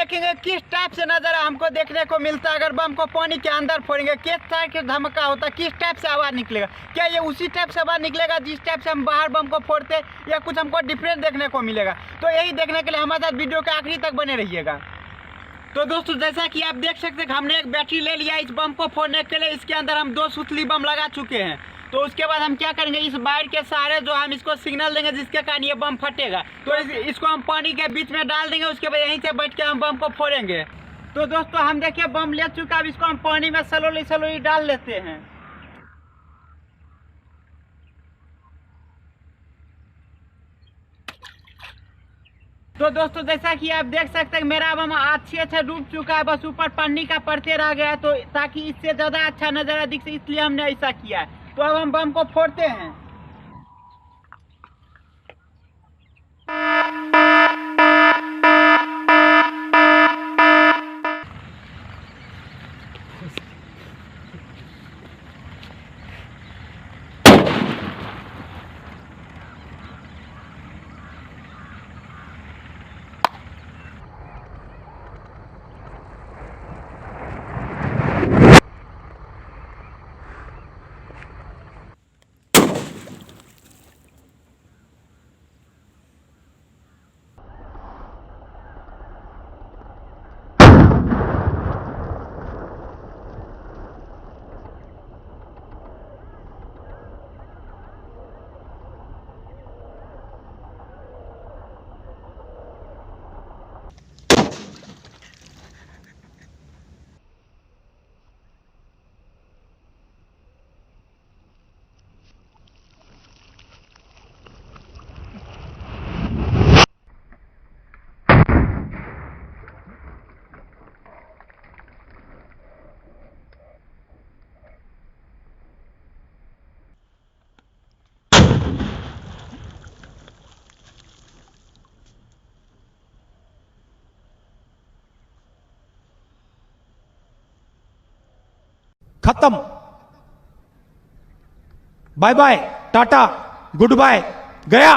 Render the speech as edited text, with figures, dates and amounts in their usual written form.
देखेंगे किस टाइप से नज़ारा हमको देखने को मिलता है अगर बम को पानी के अंदर फोड़ेंगे, किस टाइप से धमाका होता है, किस टाइप से आवाज़ निकलेगा। क्या ये उसी टाइप से आवाज़ निकलेगा जिस टाइप से हम बाहर बम को फोड़ते, या कुछ हमको डिफरेंट देखने को मिलेगा। तो यही देखने के लिए हमारे साथ वीडियो के आखिरी तक बने रहिएगा। तो दोस्तों जैसा कि आप देख सकते हैं हमने एक बैटरी ले लिया इस बम को फोड़ने के लिए। इसके अंदर हम 2 सुतली बम लगा चुके हैं। तो उसके बाद हम क्या करेंगे, इस वायर के सहारे जो हम इसको सिग्नल देंगे जिसके कारण ये बम फटेगा। तो इसको हम पानी के बीच में डाल देंगे, उसके बाद यहीं से बैठ के हम बम को फोड़ेंगे। तो दोस्तों हम देखिए बम ले चुका, अब इसको हम पानी में स्लोली डाल लेते हैं। तो दोस्तों जैसा कि आप देख सकते हैं मेरा बम अच्छे डूब चुका है, बस ऊपर पन्नी का परते रह गया, तो ताकि इससे ज़्यादा अच्छा नज़ारा दिख सके इसलिए हमने ऐसा किया है। तो अब हम बम को फोड़ते हैं। खत्म, बाय बाय, टाटा, गुड बाय, गया।